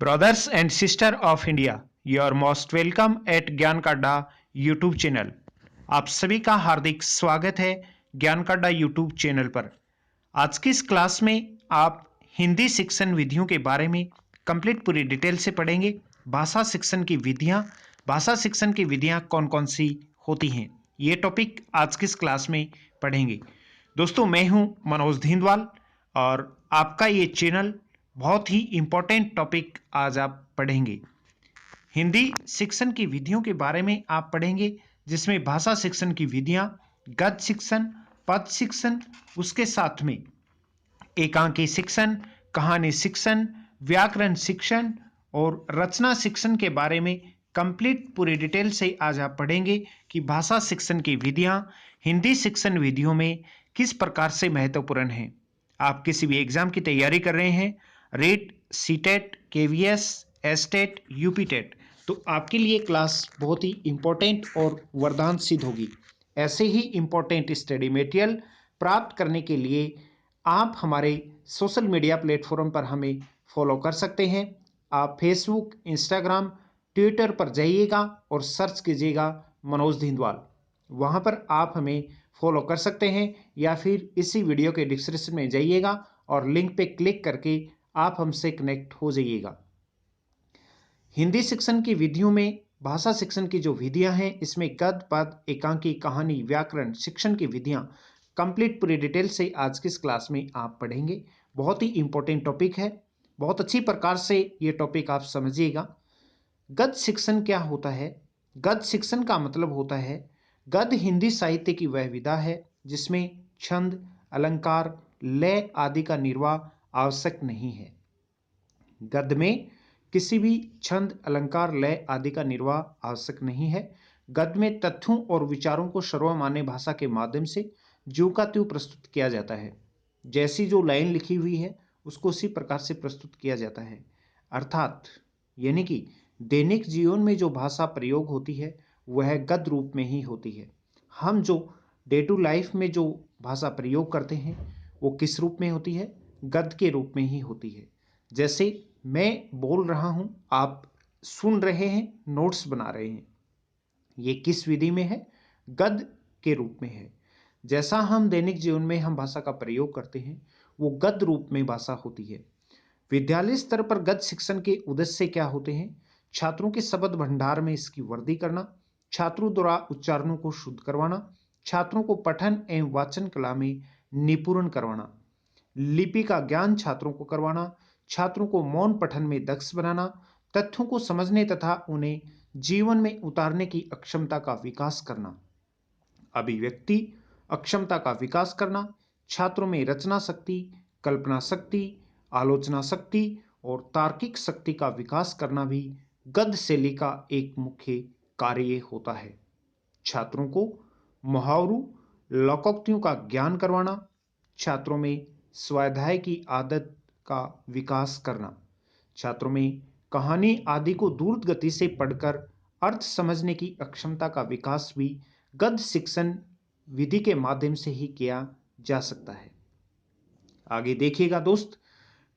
Brothers and sisters of India, you are most welcome at ज्ञान काड्डा YouTube channel. आप सभी का हार्दिक स्वागत है ज्ञान काड्डा यूट्यूब चैनल पर। आज की इस क्लास में आप हिंदी शिक्षण विधियों के बारे में कंप्लीट पूरी डिटेल से पढ़ेंगे। भाषा शिक्षण की विधियां कौन कौन सी होती हैं, ये टॉपिक आज की इस क्लास में पढ़ेंगे। दोस्तों, मैं हूं मनोज धिंदवाल और आपका ये चैनल बहुत ही इंपॉर्टेंट टॉपिक आज आप पढ़ेंगे। हिंदी शिक्षण की विधियों के बारे में आप पढ़ेंगे, जिसमें भाषा शिक्षण की विधियां, गद्य शिक्षण, पद शिक्षण, उसके साथ में एकांकी शिक्षण, कहानी शिक्षण, व्याकरण शिक्षण और रचना शिक्षण के बारे में कंप्लीट पूरी डिटेल से आज आप पढ़ेंगे कि भाषा शिक्षण की विधियां हिंदी शिक्षण विधियों में किस प्रकार से महत्वपूर्ण हैं। आप किसी भी एग्जाम की तैयारी कर रहे हैं, rate, CTET, KVS, STET, UPTET, तो आपके लिए क्लास बहुत ही इंपॉर्टेंट और वरदान सिद्ध होगी। ऐसे ही इंपॉर्टेंट स्टडी मटेरियल प्राप्त करने के लिए आप हमारे सोशल मीडिया प्लेटफॉर्म पर हमें फॉलो कर सकते हैं। आप फेसबुक, इंस्टाग्राम, ट्विटर पर जाइएगा और सर्च कीजिएगा मनोज धिंदवाल। वहाँ पर आप हमें फॉलो कर सकते हैं, या फिर इसी वीडियो के डिस्क्रिप्शन में जाइएगा और लिंक पे क्लिक करके आप हमसे कनेक्ट हो जाइएगा। हिंदी शिक्षण की विधियों में भाषा शिक्षण की जो विधियां हैं, इसमें गद्य, पद, एकांकी, कहानी, व्याकरण शिक्षण की विधियां कंप्लीट पूरी डिटेल से आज की इस क्लास में आप पढ़ेंगे। बहुत ही इंपॉर्टेंट टॉपिक है, बहुत अच्छी प्रकार से ये टॉपिक आप समझिएगा। गद्य शिक्षण क्या होता है? गद्य शिक्षण का मतलब होता है, गद्य हिंदी साहित्य की वह विधा है जिसमें छंद, अलंकार, लय आदि का निर्वाह आवश्यक नहीं है। गद्य में किसी भी छंद, अलंकार, लय आदि का निर्वाह आवश्यक नहीं है। गद्य में तथ्यों और विचारों को सर्वमान्य भाषा के माध्यम से ज्यों का त्यों प्रस्तुत किया जाता है। जैसी जो लाइन लिखी हुई है उसको उसी प्रकार से प्रस्तुत किया जाता है। अर्थात यानी कि दैनिक जीवन में जो भाषा प्रयोग होती है वह गद्य रूप में ही होती है। हम जो डे टू लाइफ में जो भाषा प्रयोग करते हैं वो किस रूप में होती है? गद्य के रूप में ही होती है। जैसे मैं बोल रहा हूं, आप सुन रहे हैं, नोट्स बना रहे हैं, ये किस विधि में है? गद्य के रूप में है। जैसा हम दैनिक जीवन में हम भाषा का प्रयोग करते हैं वो गद्य रूप में भाषा होती है। विद्यालय स्तर पर गद्य शिक्षण के उद्देश्य क्या होते हैं? छात्रों के शब्द भंडार में इसकी वृद्धि करना, छात्रों द्वारा उच्चारणों को शुद्ध करवाना, छात्रों को पठन एवं वाचन कला में निपुण करवाना, लिपि का ज्ञान छात्रों को करवाना, छात्रों को मौन पठन में दक्ष बनाना, तथ्यों को समझने तथा उन्हें जीवन में उतारने की अक्षमता का विकास करना, अभिव्यक्ति अक्षमता का विकास करना, छात्रों में रचना शक्ति, कल्पना शक्ति, आलोचना शक्ति और तार्किक शक्ति का विकास करना भी गद्य शैली का एक मुख्य कार्य होता है। छात्रों को मुहावरों, लोकोक्तियों का ज्ञान करवाना, छात्रों में स्वाध्याय की आदत का विकास करना, छात्रों में कहानी आदि को द्रुत गति से पढ़कर अर्थ समझने की अक्षमता का विकास भी गद्य शिक्षण विधि के माध्यम से ही किया जा सकता है। आगे देखिएगा दोस्त,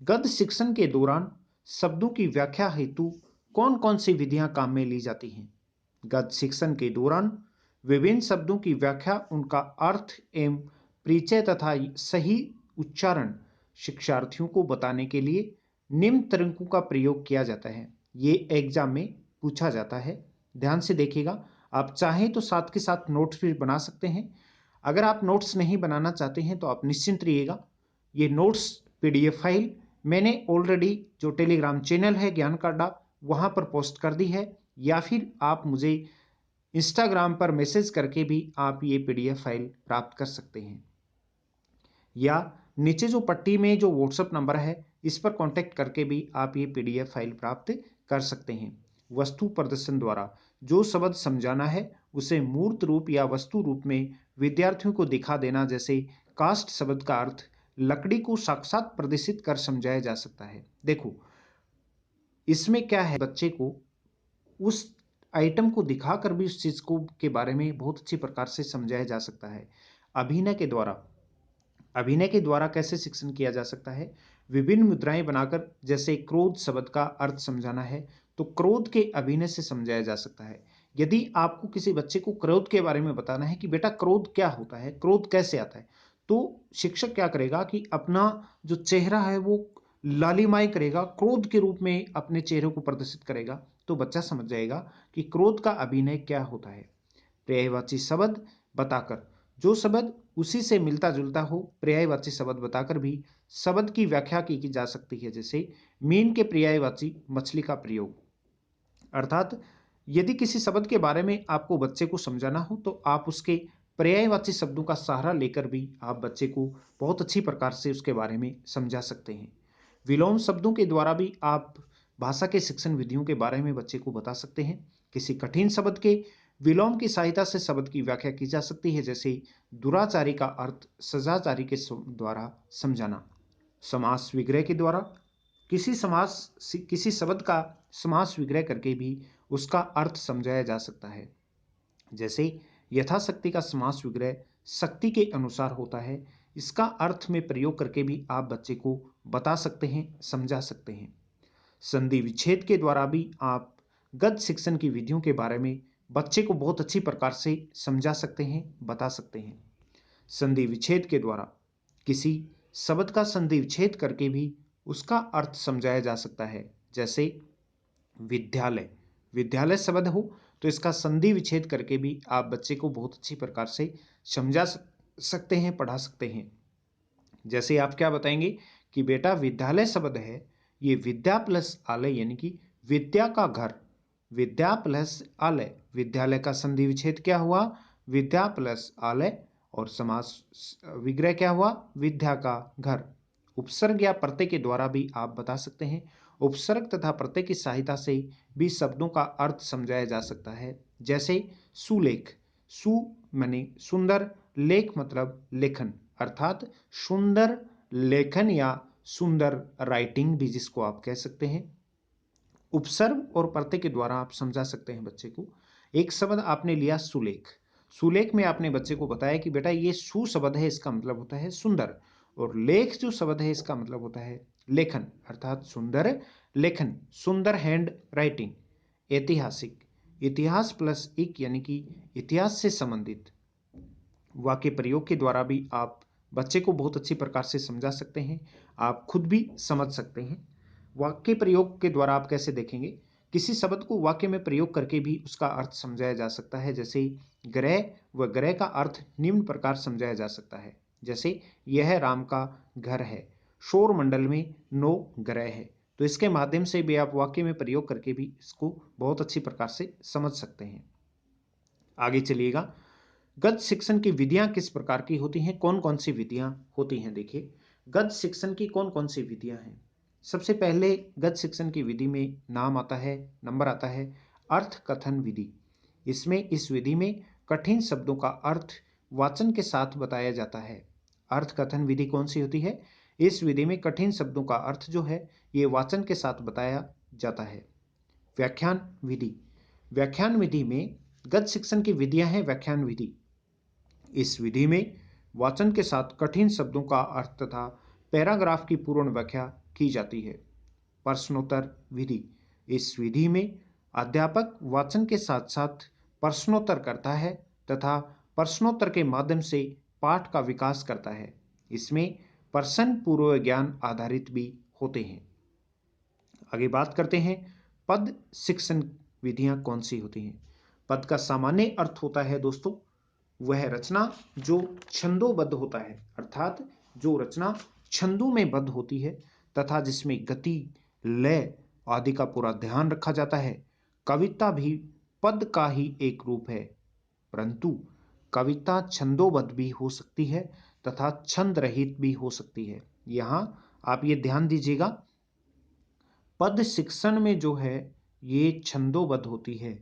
गद्य शिक्षण के दौरान शब्दों की व्याख्या हेतु कौन कौन सी विधियां काम में ली जाती हैं? गद्य शिक्षण के दौरान विभिन्न शब्दों की व्याख्या, उनका अर्थ एवं परिचय तथा सही उच्चारण शिक्षार्थियों को बताने के लिए निम्न तरीकों का प्रयोग किया जाता है। ये एग्जाम में पूछा जाता है, ध्यान से देखिएगा। आप चाहें तो साथ के साथ नोट्स भी बना सकते हैं। अगर आप नोट्स नहीं बनाना चाहते हैं तो आप निश्चिंत रहिएगा। ये नोट्स पीडीएफ फाइल मैंने ऑलरेडी जो टेलीग्राम चैनल है ज्ञान काड्डा, वहां पर पोस्ट कर दी है, या फिर आप मुझे इंस्टाग्राम पर मैसेज करके भी आप ये पीडीएफ फाइल प्राप्त कर सकते हैं, या नीचे जो पट्टी में जो व्हाट्सएप नंबर है इस पर कांटेक्ट करके भी आप ये पीडीएफ फाइल प्राप्त कर सकते हैं। वस्तु प्रदर्शन द्वारा जो शब्द समझाना है उसे मूर्त रूप या वस्तु रूप में विद्यार्थियों को दिखा देना। जैसे काष्ठ शब्द का अर्थ लकड़ी को साक्षात प्रदर्शित कर समझाया जा सकता है। देखो इसमें क्या है, बच्चे को उस आइटम को दिखाकर भी उस चीज को के बारे में बहुत अच्छी प्रकार से समझाया जा सकता है। अभिनय के द्वारा अभिनय के द्वारा कैसे शिक्षण किया जा सकता है? विभिन्न मुद्राएं बनाकर, जैसे क्रोध शब्द का अर्थ समझाना है तो क्रोध के अभिनय से समझाया जा सकता है। यदि आपको किसी बच्चे को क्रोध के बारे में बताना है कि बेटा क्रोध क्या होता है, क्रोध कैसे आता है, तो शिक्षक क्या करेगा कि अपना जो चेहरा है वो लालिमाई करेगा, क्रोध के रूप में अपने चेहरे को प्रदर्शित करेगा, तो बच्चा समझ जाएगा कि क्रोध का अभिनय क्या होता है। पर्यायवाची शब्द बताकर, जो शब्द उसी से मिलता जुलता हो, पर्यायवाची शब्द बताकर भी शब्द की व्याख्या की जा सकती है। जैसे मीन के पर्यायवाची मछली का प्रयोग। अर्थात यदि किसी शब्द के बारे में आपको बच्चे को समझाना हो तो आप उसके पर्यायवाची शब्दों का सहारा लेकर भी आप बच्चे को बहुत अच्छी प्रकार से उसके बारे में समझा सकते हैं। विलोम शब्दों के द्वारा भी आप भाषा के शिक्षण विधियों के बारे में बच्चे को बता सकते हैं। किसी कठिन शब्द के विलोम की सहायता से शब्द की व्याख्या की जा सकती है। जैसे दुराचारी का अर्थ सदाचारी के द्वारा समझाना। समास विग्रह के द्वारा किसी शब्द का समास विग्रह करके भी उसका अर्थ समझाया जा सकता है। जैसे यथाशक्ति का समास विग्रह शक्ति के अनुसार होता है। इसका अर्थ में प्रयोग करके भी आप बच्चे को बता सकते हैं, समझा सकते हैं। संधि विच्छेद के द्वारा भी आप गद्य शिक्षण की विधियों के बारे में बच्चे को बहुत अच्छी प्रकार से समझा सकते हैं, बता सकते हैं। संधि विच्छेद के द्वारा किसी शब्द का संधि विच्छेद करके भी उसका अर्थ समझाया जा सकता है। जैसे विद्यालय, विद्यालय शब्द हो तो इसका संधि विच्छेद करके भी आप बच्चे को बहुत अच्छी प्रकार से समझा सकते हैं, पढ़ा सकते हैं। जैसे आप क्या बताएंगे कि बेटा विद्यालय शब्द है, ये विद्या प्लस आलय यानी कि विद्या का घर, विद्या प्लस आलय, विद्यालय का संधि विच्छेद क्या हुआ? विद्या प्लस आलय, और समास विग्रह क्या हुआ? विद्या का घर। उपसर्ग या प्रत्यय के द्वारा भी आप बता सकते हैं। उपसर्ग तथा प्रत्यय की सहायता से भी शब्दों का अर्थ समझाया जा सकता है। जैसे सुलेख, सु माने सुंदर, लेख मतलब लेखन, अर्थात सुंदर लेखन या सुंदर राइटिंग भी जिसको आप कह सकते हैं। उपसर्ग और प्रत्यय के द्वारा आप समझा सकते हैं बच्चे को। एक शब्द आपने लिया सुलेख, सुलेख में आपने बच्चे को बताया कि बेटा ये सु शब्द है, इसका मतलब होता है सुंदर, और लेख जो शब्द है इसका मतलब होता है लेखन, अर्थात सुंदर लेखन, सुंदर हैंड राइटिंग। ऐतिहासिक, इतिहास प्लस इक यानी कि इतिहास से संबंधित। वाक्य प्रयोग के द्वारा भी आप बच्चे को बहुत अच्छी प्रकार से समझा सकते हैं, आप खुद भी समझ सकते हैं। वाक्य प्रयोग के द्वारा आप कैसे देखेंगे? किसी शब्द को वाक्य में प्रयोग करके भी उसका अर्थ समझाया जा सकता है। जैसे ग्रह व ग्रह का अर्थ निम्न प्रकार समझाया जा सकता है। जैसे यह राम का घर है, सौर मंडल में 9 ग्रह है। तो इसके माध्यम से भी आप वाक्य में प्रयोग करके भी इसको बहुत अच्छी प्रकार से समझ सकते हैं। आगे चलिएगा, गद्य शिक्षण की विधियां किस प्रकार की होती हैं, कौन कौन सी विधियां होती हैं? देखिए, गद्य शिक्षण की कौन कौन सी विधियां हैं। सबसे पहले गद्य शिक्षण की विधि में नाम आता है, नंबर आता है अर्थ कथन विधि। इसमें इस विधि में कठिन शब्दों का अर्थ वाचन के साथ बताया जाता है। अर्थ कथन विधि कौन सी होती है? इस विधि में कठिन शब्दों का अर्थ जो है ये वाचन के साथ बताया जाता है। व्याख्यान विधि, व्याख्यान विधि में गद्य शिक्षण की विधियां हैं व्याख्यान विधि। इस विधि में वाचन के साथ कठिन शब्दों का अर्थ तथा पैराग्राफ की पूर्ण व्याख्या की जाती है। प्रश्नोत्तर विधि, इस विधि में अध्यापक वाचन के साथ साथ प्रश्नोत्तर करता है तथा प्रश्नोत्तर के माध्यम से पाठ का विकास करता है। इसमें प्रश्न पूर्व ज्ञान आधारित भी होते हैं। आगे बात करते हैं पद शिक्षण विधियां कौन सी होती हैं। पद का सामान्य अर्थ होता है दोस्तों वह रचना जो छंदोबद्ध होता है, अर्थात जो रचना छंदों में बद्ध होती है तथा जिसमें गति, लय आदि का पूरा ध्यान रखा जाता है। कविता भी पद का ही एक रूप है, परंतु कविता छंदोबद्ध भी हो सकती है तथा छंद रहित भी हो सकती है। यहाँ आप ये ध्यान दीजिएगा, पद शिक्षण में जो है ये छंदोबद्ध होती है।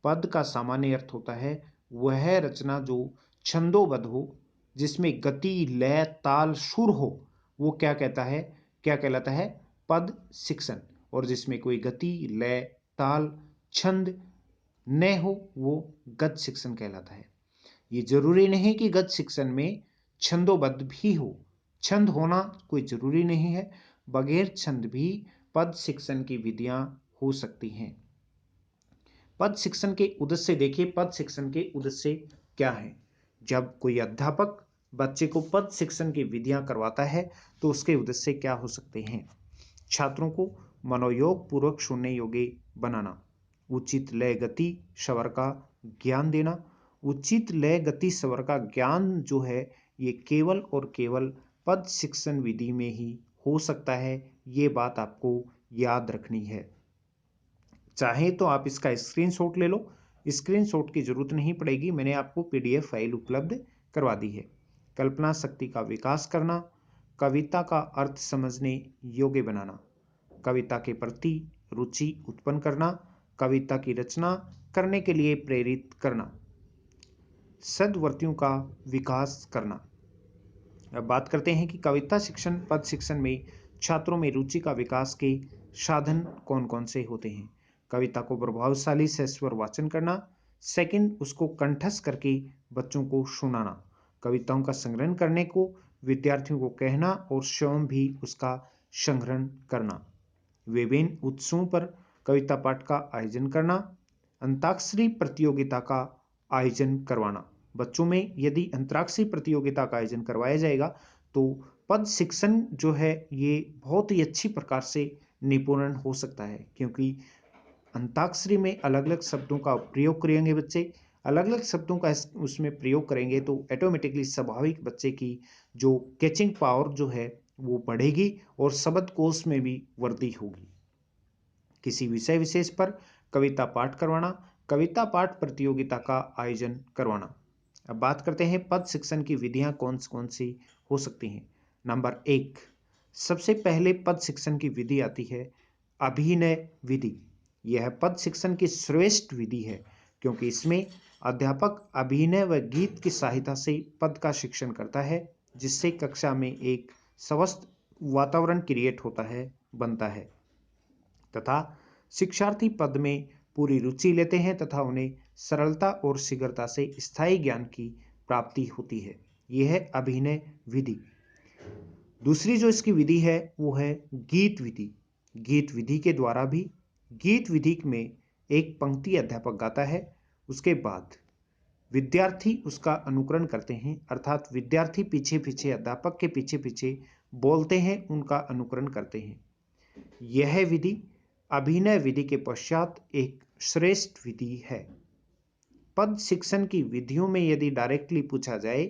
पद का सामान्य अर्थ होता है वह रचना जो छंदोबद्ध हो, जिसमें गति, लय, ताल, सुर हो, वो क्या कहता है, क्या कहलाता है? पद शिक्षण। और जिसमें कोई गति, लय, ताल, छंद न हो वो गद्य शिक्षण कहलाता है। ये जरूरी नहीं कि गद्य शिक्षण में छंदोबद्ध भी हो, छंद होना कोई जरूरी नहीं है, बगैर छंद भी पद शिक्षण की विधियां हो सकती हैं। पद शिक्षण के उद्देश्य देखिए, पद शिक्षण के उद्देश्य क्या है। जब कोई अध्यापक बच्चे को पद शिक्षण की विधियां करवाता है तो उसके उद्देश्य क्या हो सकते हैं। छात्रों को मनोयोग पूर्वक सुनने योग्य बनाना, उचित लय गति स्वर का ज्ञान देना। उचित लय गति स्वर का ज्ञान जो है ये केवल और केवल पद शिक्षण विधि में ही हो सकता है, ये बात आपको याद रखनी है। चाहे तो आप इसका स्क्रीनशॉट ले लो, स्क्रीनशॉट की जरूरत नहीं पड़ेगी, मैंने आपको पीडीएफ फाइल उपलब्ध करवा दी है। कल्पना शक्ति का विकास करना, कविता का अर्थ समझने योग्य बनाना, कविता के प्रति रुचि उत्पन्न करना, कविता की रचना करने के लिए प्रेरित करना, सद्वर्तियों का विकास करना। अब बात करते हैं कि कविता शिक्षण पद शिक्षण में छात्रों में रुचि का विकास के साधन कौन कौन से होते हैं। कविता को प्रभावशाली से स्वर वाचन करना, सेकंड उसको कंठस्थ करके बच्चों को सुनाना, कविताओं का संग्रहण करने को विद्यार्थियों को कहना और स्वयं भी उसका संग्रहण करना, विभिन्न उत्सवों पर कविता पाठ का आयोजन करना, अंताक्षरी प्रतियोगिता का आयोजन करवाना। बच्चों में यदि अंतराक्षरी प्रतियोगिता का आयोजन करवाया जाएगा तो पद शिक्षण जो है ये बहुत ही अच्छी प्रकार से निपुण हो सकता है, क्योंकि अंताक्षरी में अलग अलग शब्दों का प्रयोग करेंगे बच्चे, अलग अलग शब्दों का उसमें प्रयोग करेंगे तो ऑटोमेटिकली स्वाभाविक बच्चे की जो कैचिंग पावर जो है वो बढ़ेगी और शब्द कोश में भी वृद्धि होगी। किसी विषय विशेष पर कविता पाठ करवाना, कविता पाठ प्रतियोगिता का आयोजन करवाना। अब बात करते हैं पद शिक्षण की विधियां कौन सी हो सकती हैं। नंबर 1, सबसे पहले पद शिक्षण की विधि आती है अभिनय विधि। यह पद शिक्षण की श्रेष्ठ विधि है क्योंकि इसमें अध्यापक अभिनय व गीत की सहायता से पद का शिक्षण करता है, जिससे कक्षा में एक स्वस्थ वातावरण क्रिएट होता है, बनता है तथा शिक्षार्थी पद में पूरी रुचि लेते हैं तथा उन्हें सरलता और शीघ्रता से स्थायी ज्ञान की प्राप्ति होती है। यह है अभिनय विधि। दूसरी जो इसकी विधि है वो है गीत विधि। गीत विधि के द्वारा भी, गीत विधि में एक पंक्ति अध्यापक गाता है, उसके बाद विद्यार्थी उसका अनुकरण करते हैं, अर्थात विद्यार्थी पीछे पीछे अध्यापक के पीछे पीछे बोलते हैं, उनका अनुकरण करते हैं। यह विधि अभिनय विधि के पश्चात एक श्रेष्ठ विधि है। पद शिक्षण की विधियों में यदि डायरेक्टली पूछा जाए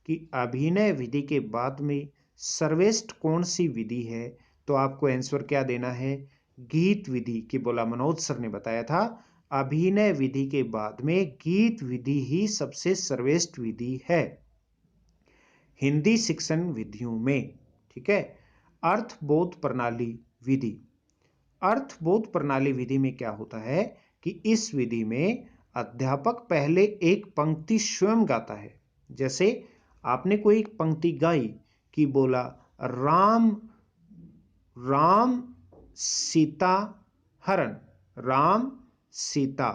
कि अभिनय विधि के बाद में सर्वश्रेष्ठ कौन सी विधि है, तो आपको आंसर क्या देना है, गीत विधि की बोला मनोज सर ने बताया था। अभिनय विधि के बाद में गीत विधि ही सबसे सर्वश्रेष्ठ विधि है हिंदी शिक्षण विधियों में। ठीक है। अर्थबोध प्रणाली विधि। अर्थबोध प्रणाली विधि में क्या होता है कि इस विधि में अध्यापक पहले एक पंक्ति स्वयं गाता है। जैसे आपने कोई पंक्ति गाई कि बोला राम राम सीता हरण, राम सीता,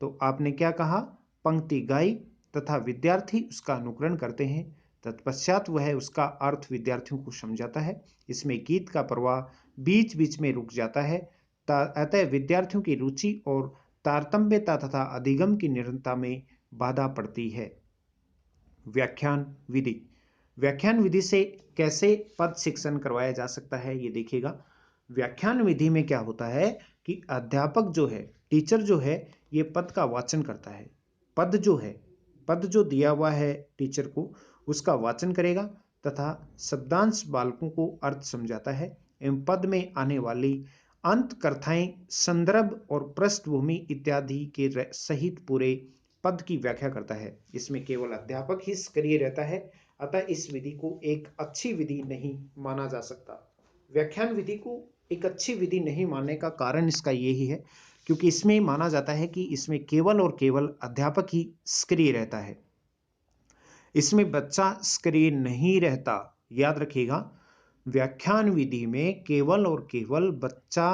तो आपने क्या कहा, पंक्ति गाई तथा विद्यार्थी उसका अनुकरण करते हैं, तत्पश्चात वह उसका अर्थ विद्यार्थियों को समझाता है। इसमें गीत का प्रवाह बीच बीच में रुक जाता है, अतः विद्यार्थियों की रुचि और तारतम्यता तथा अधिगम की निरंतरता में बाधा पड़ती है। व्याख्यान विधि। व्याख्यान विधि से कैसे पद शिक्षण करवाया जा सकता है ये देखिएगा। व्याख्यान विधि में क्या होता है कि अध्यापक जो है, टीचर जो है, ये पद का वाचन करता है। पद जो है, पद जो दिया हुआ है टीचर को, उसका वाचन करेगा तथा शब्दांश बालकों को अर्थ समझाता है एवं पद में आने वाली अंत कथाएं, संदर्भ और पृष्ठभूमि इत्यादि के सहित पूरे पद की व्याख्या करता है। इसमें केवल अध्यापक ही सक्रिय रहता है, अतः इस विधि को एक अच्छी विधि नहीं माना जा सकता। व्याख्यान विधि को एक अच्छी विधि नहीं मानने का कारण इसका यही है क्योंकि इसमें माना जाता है कि इसमें केवल और केवल अध्यापक ही सक्रिय रहता है, इसमें बच्चा सक्रिय नहीं रहता। याद रखिएगा, व्याख्यान विधि में केवल और केवल बच्चा,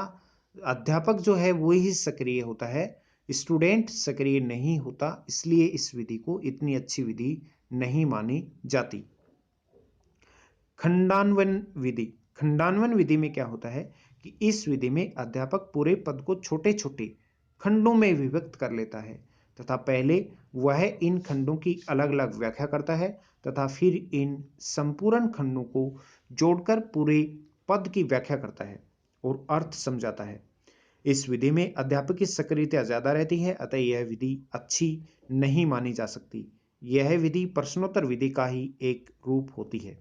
अध्यापक जो है वो ही सक्रिय होता है, स्टूडेंट सक्रिय नहीं होता, इसलिए इस विधि को इतनी अच्छी विधि नहीं मानी जाती। खंडान्वयन विधि। खंडान्वयन विधि में क्या होता है कि इस विधि में अध्यापक पूरे पद को छोटे छोटे खंडों में विभक्त कर लेता है तथा पहले वह इन खंडों की अलग अलग व्याख्या करता है तथा फिर इन संपूर्ण खंडों को जोड़कर पूरे पद की व्याख्या करता है और अर्थ समझाता है। इस विधि में अध्यापक की सक्रियता ज्यादा रहती है, अतः यह विधि अच्छी नहीं मानी जा सकती। यह विधि प्रश्नोत्तर विधि का ही एक रूप होती है।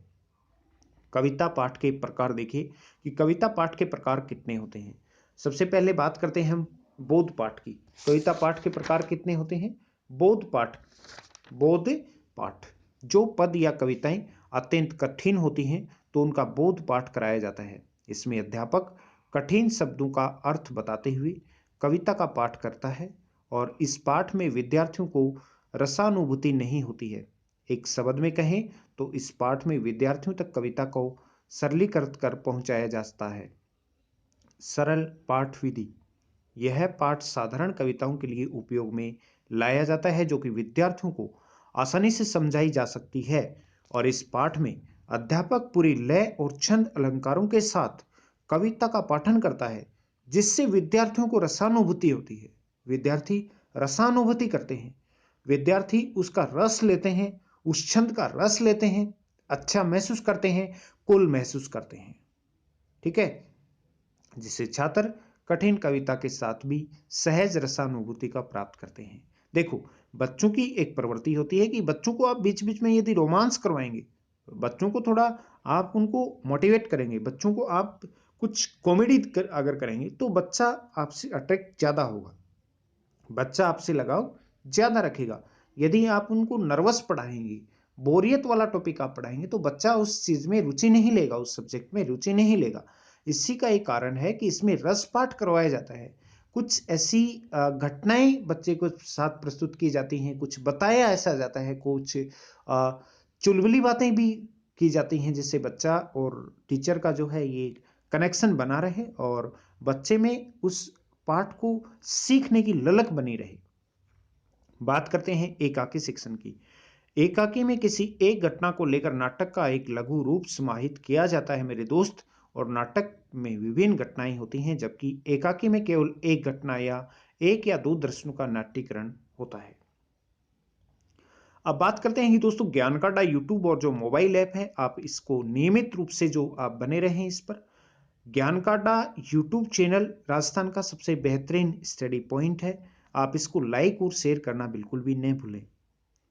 कविता पाठ के प्रकार देखिए कि कविता पाठ के प्रकार कितने होते हैं। सबसे पहले बात करते हैं हम बोध पाठ की। कविता पाठ के प्रकार कितने होते हैं? बोध पाठ। बोध पाठ, जो पद या कविताएं अत्यंत कठिन होती हैं तो उनका बोध पाठ कराया जाता है। इसमें अध्यापक कठिन शब्दों का अर्थ बताते हुए कविता का पाठ करता है और इस पाठ में विद्यार्थियों को रसानुभूति नहीं होती है। एक शब्द में कहें तो इस पाठ में विद्यार्थियों तक कविता को सरलीकृत कर पहुंचाया जाता है। सरल पाठ विधि। यह पाठ साधारण कविताओं के लिए उपयोग में लाया जाता है जो कि विद्यार्थियों को आसानी से समझाई जा सकती है और इस पाठ में अध्यापक पूरी लय और छंद अलंकारों के साथ कविता का पाठन करता है जिससे विद्यार्थियों को रसानुभूति होती है। विद्यार्थी रसानुभूति करते हैं, विद्यार्थी उसका रस लेते हैं, उस छंद का रस लेते हैं, अच्छा महसूस करते हैं, कुल महसूस करते हैं। ठीक है, जिससे छात्र कठिन कविता के साथ भी सहज रसानुभूति का प्राप्त करते हैं। देखो, बच्चों की एक प्रवृत्ति होती है कि बच्चों को आप बीच बीच में यदि रोमांस करवाएंगे, बच्चों को थोड़ा आप उनको मोटिवेट करेंगे, बच्चों को आप कुछ कॉमेडी अगर करेंगे तो बच्चा आपसे अट्रैक्ट ज्यादा होगा, बच्चा आपसे लगाव ज्यादा रखेगा। यदि आप उनको नर्वस पढ़ाएंगे, बोरियत वाला टॉपिक आप पढ़ाएंगे तो बच्चा उस चीज में रुचि नहीं लेगा, उस सब्जेक्ट में रुचि नहीं लेगा। इसी का एक कारण है कि इसमें रस पाठ करवाया जाता है। कुछ ऐसी घटनाएं बच्चे को साथ प्रस्तुत की जाती हैं, कुछ बताया ऐसा जाता है, कुछ चुलबुली बातें भी की जाती हैं जिससे बच्चा और टीचर का जो है ये कनेक्शन बना रहे और बच्चे में उस पाठ को सीखने की ललक बनी रहे। बात करते हैं एकाकी शिक्षण की। एकाकी में किसी एक घटना को लेकर नाटक का एक लघु रूप समाहित किया जाता है मेरे दोस्त, और नाटक में विभिन्न घटनाएं होती हैं जबकि एकाकी में केवल एक घटना या एक या दो दृश्यों का नाट्यकरण होता है। अब बात करते हैं कि दोस्तों ज्ञानकांडा यूट्यूब और जो मोबाइल ऐप है, आप इसको नियमित रूप से जो आप बने रहें इस पर। ज्ञानकांडा यूट्यूब चैनल राजस्थान का सबसे बेहतरीन स्टडी पॉइंट है। आप इसको लाइक और शेयर करना बिल्कुल भी नहीं भूलें।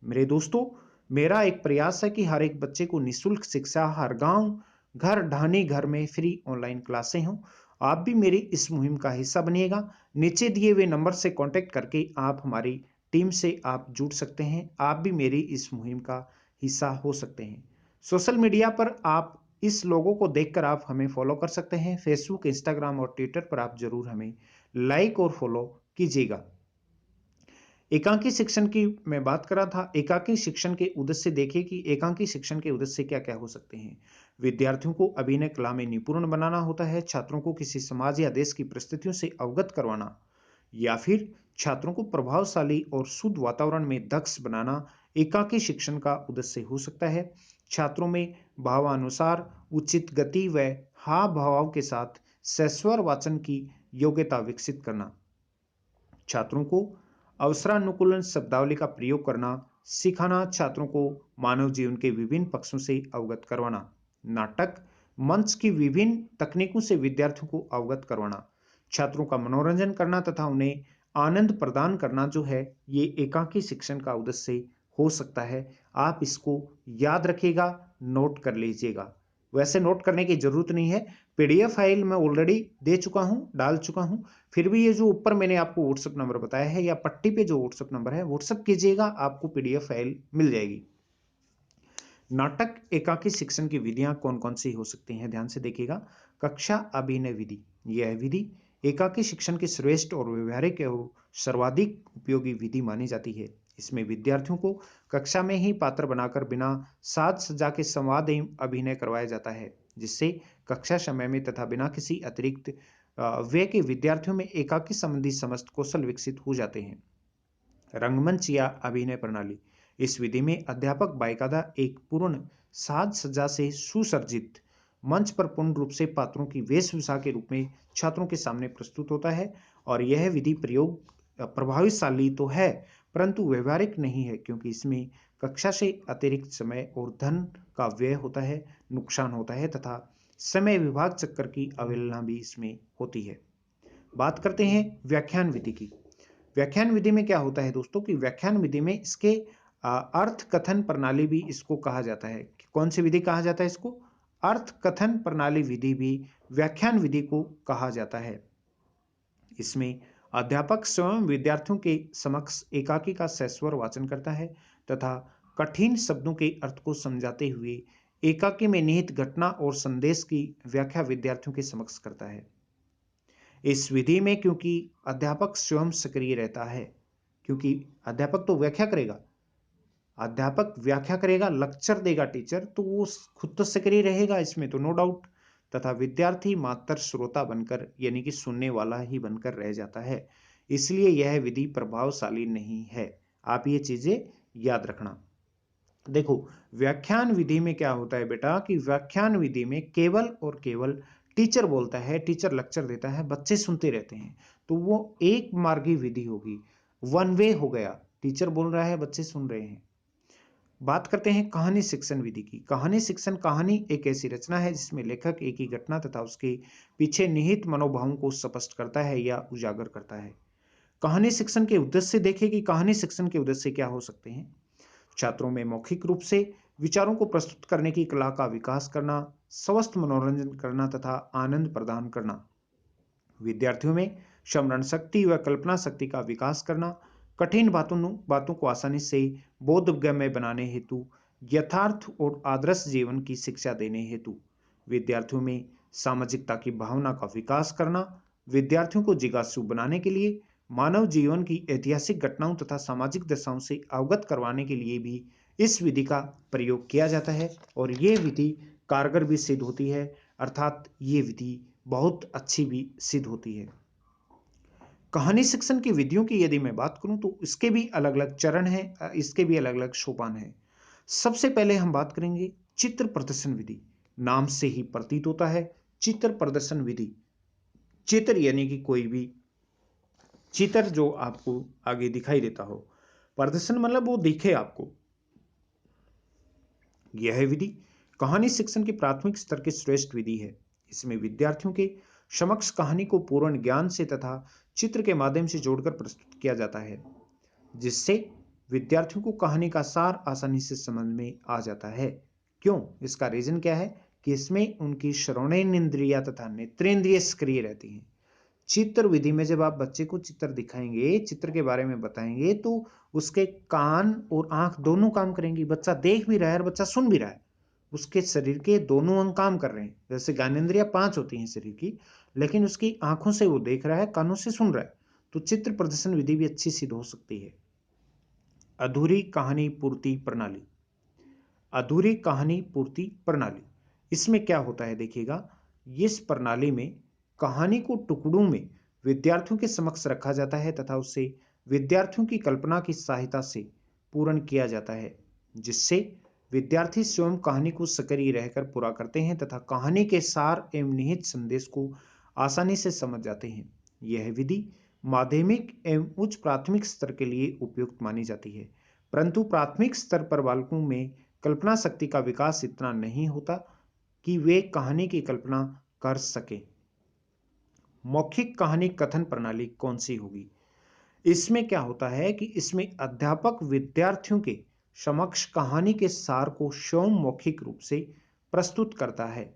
मेरे दोस्तों, मेरा एक प्रयास है कि हर एक बच्चे को निःशुल्क शिक्षा हर गांव घर ढानी घर में फ्री ऑनलाइन क्लासें हों। आप भी मेरी इस मुहिम का हिस्सा बनिएगा। नीचे दिए हुए नंबर से कांटेक्ट करके आप हमारी टीम से आप जुड़ सकते हैं। आप भी मेरी इस मुहिम का हिस्सा हो सकते हैं। सोशल मीडिया पर आप इस लोगों को देखकर आप हमें फॉलो कर सकते हैं। फेसबुक, इंस्टाग्राम और ट्विटर पर आप जरूर हमें लाइक और फॉलो कीजिएगा। एकांकी शिक्षण की मैं बात कर रहा था। एकांकी शिक्षण के उद्देश्य देखिए कि एकांकी शिक्षण के उद्देश्य क्या क्या हो सकते हैं। विद्यार्थियों को अभिनय कला में निपुण बनाना होता है, छात्रों को किसी समाज या देश की परिस्थितियों से अवगत करवाना, या फिर छात्रों को प्रभावशाली और शुद्ध वातावरण में दक्ष बनाना एकांकी शिक्षण का उद्देश्य हो सकता है। छात्रों में भावानुसार उचित गति व हाव भाव के साथ सस्वर वाचन की योग्यता विकसित करना, छात्रों को अवसरानुकूलन शब्दावली का प्रयोग करना सिखाना, छात्रों को मानव जीवन के विभिन्न पक्षों से अवगत करवाना, नाटक मंच की विभिन्न तकनीकों से विद्यार्थियों को अवगत करवाना, छात्रों का मनोरंजन करना तथा उन्हें आनंद प्रदान करना जो है ये एकांकी शिक्षण का उद्देश्य हो सकता है। आप इसको याद रखिएगा, नोट कर लीजिएगा। वैसे नोट करने की जरूरत नहीं है, पीडीएफ फाइल मैं ऑलरेडी दे चुका हूं, डाल चुका हूं। फिर भी ये जो ऊपर मैंने आपको व्हाट्सएप नंबर बताया है या पट्टी पे जो व्हाट्सएप नंबर है, व्हाट्सएप कीजिएगा, आपको पीडीएफ फाइल मिल जाएगी। नाटक एकाकी शिक्षण की विधियां कौन कौन सी हो सकती हैं, ध्यान से देखिएगा। कक्षा अभिनय विधि, यह विधि एकाकी शिक्षण की श्रेष्ठ और व्यवहारिक और सर्वाधिक उपयोगी विधि मानी जाती है। इसमें विद्यार्थियों को कक्षा में ही पात्र बनाकर बिना साज सज्जा के संवाद एवं अभिनय करवाया जाता है, जिससे कक्षा समय में तथा बिना किसी अतिरिक्त व्यय के विद्यार्थियों में एकाकी संबंधी समस्त कौशल विकसित हो जाते हैं। रंगमंच या अभिनय प्रणाली, इस विधि में अध्यापक बाकायदा एक पूर्ण साज सज्जा से सुसज्जित मंच पर पूर्ण रूप से पात्रों की वेशभूषा के रूप में छात्रों के सामने प्रस्तुत होता है। और यह विधि प्रयोग प्रभावशाली तो है, परंतु व्यवहारिक नहीं है, क्योंकि इसमें कक्षा से अतिरिक्त समय और धन का व्यय होता है, नुकसान होता है तथा समय विभाग चक्कर की अवहेलना भी इसमें होती है। बात करते हैं व्याख्यान विधि की। व्याख्यान विधि में क्या होता है दोस्तों कि व्याख्यान विधि में इसके अर्थ कथन प्रणाली भी इसको कहा जाता है। कौन सी विधि कहा जाता है इसको? अर्थ कथन प्रणाली विधि भी व्याख्यान विधि को कहा जाता है। इसमें अध्यापक स्वयं विद्यार्थियों के समक्ष एकाकी का सस्वर वाचन करता है तथा कठिन शब्दों के अर्थ को समझाते हुए एकाकी में निहित घटना और संदेश की व्याख्या विद्यार्थियों के समक्ष करता है। इस विधि में क्योंकि अध्यापक स्वयं सक्रिय रहता है, क्योंकि अध्यापक तो व्याख्या करेगा, अध्यापक व्याख्या करेगा, लेक्चर देगा टीचर, तो वो खुद तो सक्रिय रहेगा, इसमें तो नो डाउट, तथा विद्यार्थी मात्र श्रोता बनकर यानी कि सुनने वाला ही बनकर रह जाता है। इसलिए यह विधि प्रभावशाली नहीं है। आप ये चीजें याद रखना। देखो, व्याख्यान विधि में क्या होता है बेटा कि व्याख्यान विधि में केवल और केवल टीचर बोलता है, टीचर लेक्चर देता है, बच्चे सुनते रहते हैं, तो वो एक मार्गी विधि होगी, वन वे हो गया। टीचर बोल रहा है, बच्चे सुन रहे हैं। बात करते हैं कहानी शिक्षण विधि की। कहानी शिक्षण, कहानी एक ऐसी रचना है जिसमें लेखक एक ही घटना तथा उसके पीछे निहित मनोभावों को स्पष्ट करता है या उजागर करता है। कहानी शिक्षण के उद्देश्य देखें कि कहानी शिक्षण के उद्देश्य क्या हो सकते हैं। छात्रों में मौखिक रूप से विचारों को प्रस्तुत करने की कला का विकास करना, स्वस्थ मनोरंजन करना तथा आनंद प्रदान करना, विद्यार्थियों में स्मरण शक्ति व कल्पना शक्ति का विकास करना, कठिन बातों को आसानी से बोधगम्य बनाने हेतु, यथार्थ और आदर्श जीवन की शिक्षा देने हेतु, विद्यार्थियों में सामाजिकता की भावना का विकास करना, विद्यार्थियों को जिज्ञासु बनाने के लिए, मानव जीवन की ऐतिहासिक घटनाओं तथा सामाजिक दशाओं से अवगत करवाने के लिए भी इस विधि का प्रयोग किया जाता है। और ये विधि कारगर भी सिद्ध होती है, अर्थात ये विधि बहुत अच्छी भी सिद्ध होती है। कहानी शिक्षण की विधियों की यदि मैं बात करूं तो इसके भी अलग अलग चरण हैं, इसके भी अलग अलग सोपान हैं। सबसे पहले हम बात करेंगे चित्र प्रदर्शन विधि। नाम से ही प्रतीत होता है चित्र प्रदर्शन विधि। चित्र यानी कि कोई भी चित्र जो आपको आगे दिखाई देता हो, प्रदर्शन मतलब वो दिखे आपको। यह विधि कहानी शिक्षण के प्राथमिक स्तर की श्रेष्ठ विधि है। इसमें विद्यार्थियों के समक्ष कहानी को पूर्ण ज्ञान से तथा चित्र के माध्यम से जोड़कर प्रस्तुत किया जाता है, जिससे विद्यार्थियों को कहानी का सार आसानी से समझ में आ जाता है। क्यों? इसका रीजन क्या है कि इसमें उनकी श्रवणेन्द्रिय तथा नेत्रेंद्रिय सक्रिय रहती हैं। चित्र विधि में जब आप बच्चे को चित्र दिखाएंगे, चित्र के बारे में बताएंगे, तो उसके कान और आंख दोनों काम करेंगी। बच्चा देख भी रहा है और बच्चा सुन भी रहा है, उसके शरीर के दोनों अंग काम कर रहे हैं। जैसे ज्ञानेंद्रियां 5 होती हैं शरीर की, लेकिन उसकी आंखों से वो देख रहा है, कानों से सुन रहा है, तो चित्र प्रदर्शन विधि भी अच्छी सिद्ध हो सकती है। अधूरी कहानी पूर्ति प्रणाली। अधूरी कहानी पूर्ति प्रणाली, इसमें क्या होता है देखिएगा, इस प्रणाली में कहानी को टुकड़ों में विद्यार्थियों के समक्ष रखा जाता है तथा उसे विद्यार्थियों की कल्पना की सहायता से पूर्ण किया जाता है, जिससे विद्यार्थी स्वयं कहानी को सक्रिय रहकर पूरा करते हैं तथा कहानी के सार एवं निहित संदेश को आसानी से समझ जाते हैं। यह विधि माध्यमिक एवं उच्च प्राथमिक स्तर के लिए उपयुक्त मानी जाती है, परंतु प्राथमिक स्तर पर बालकों में कल्पना शक्ति का विकास इतना नहीं होता कि वे कहानी की कल्पना कर सके। मौखिक कहानी कथन प्रणाली कौन सी होगी? इसमें क्या होता है कि इसमें अध्यापक विद्यार्थियों के समक्ष कहानी के सार को स्वयं मौखिक रूप से प्रस्तुत करता है।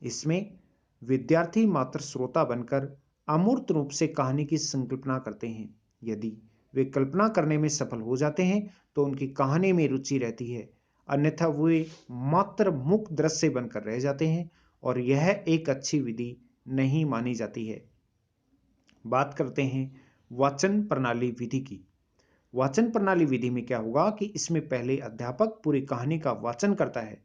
इसमें विद्यार्थी मात्र श्रोता बनकर अमूर्त रूप से कहानी की संकल्पना करते हैं। यदि वे कल्पना करने में सफल हो जाते हैं तो उनकी कहानी में रुचि रहती है, अन्यथा वे मात्र मुख दृश्य बनकर रह जाते हैं और यह एक अच्छी विधि नहीं मानी जाती है। बात करते हैं वाचन प्रणाली विधि की। वाचन प्रणाली विधि में क्या होगा कि इसमें पहले अध्यापक पूरी कहानी का वाचन करता है,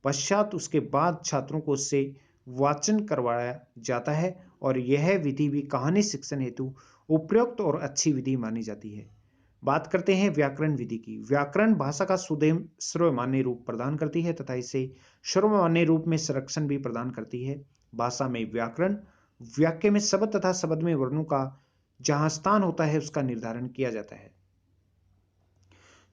पश्चात उसके बाद छात्रों को उससे वाचन करवाया जाता है और यह विधि भी कहानी शिक्षण हेतु उपयुक्त और अच्छी विधि मानी जाती है। बात करते हैं व्याकरण विधि की। व्याकरण भाषा का सुदेम सर्वमान्य रूप प्रदान करती है तथा इसे सर्वमान्य रूप में संरक्षण भी प्रदान करती है। भाषा में व्याकरण वाक्य में शब्द तथा शब्द में वर्णों का जहां स्थान होता है उसका निर्धारण किया जाता है।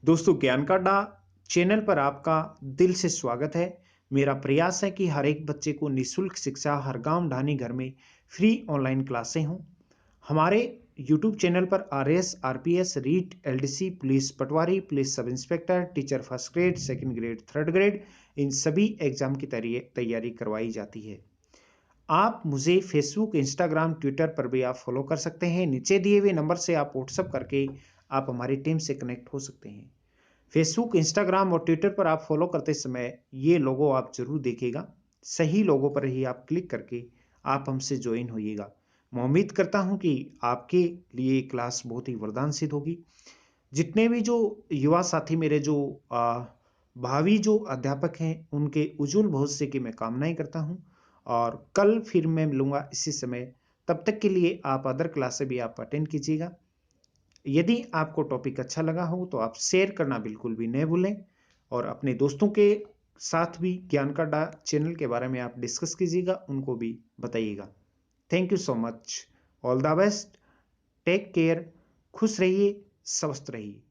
दोस्तों, ज्ञान का अड्डा चैनल पर आपका दिल से स्वागत है। मेरा प्रयास है कि हर एक बच्चे को निःशुल्क शिक्षा हर गांव ढानी घर में फ्री ऑनलाइन क्लासें हों। हमारे YouTube चैनल पर RS, RPS, REET, LDC, police patwari, police sub inspector, teacher first grade, second grade, third grade, इन सभी एग्जाम की तैयारी करवाई जाती है। आप मुझे फेसबुक, इंस्टाग्राम, ट्विटर पर भी आप फॉलो कर सकते हैं। नीचे दिए हुए नंबर से आप व्हाट्सएप करके आप हमारी टीम से कनेक्ट हो सकते हैं। फेसबुक, इंस्टाग्राम और ट्विटर पर आप फॉलो करते समय ये लोगो आप जरूर देखिएगा। सही लोगों पर ही आप क्लिक करके आप हमसे ज्वाइन होइएगा। मैं उम्मीद करता हूं कि आपके लिए क्लास बहुत ही वरदान सिद्ध होगी। जितने भी जो युवा साथी मेरे जो भावी जो अध्यापक हैं उनके उज्जवल भविष्य की मैं कामनाएं करता हूं और कल फिर मैं मिलूंगा इसी समय। तब तक के लिए आप अदर क्लासे भी आप अटेंड कीजिएगा। यदि आपको टॉपिक अच्छा लगा हो तो आप शेयर करना बिल्कुल भी नहीं भूलें और अपने दोस्तों के साथ भी ज्ञान का अड्डा चैनल के बारे में आप डिस्कस कीजिएगा, उनको भी बताइएगा। Thank you so much. All the best. Take care. खुश रहिए, स्वस्थ रहिए।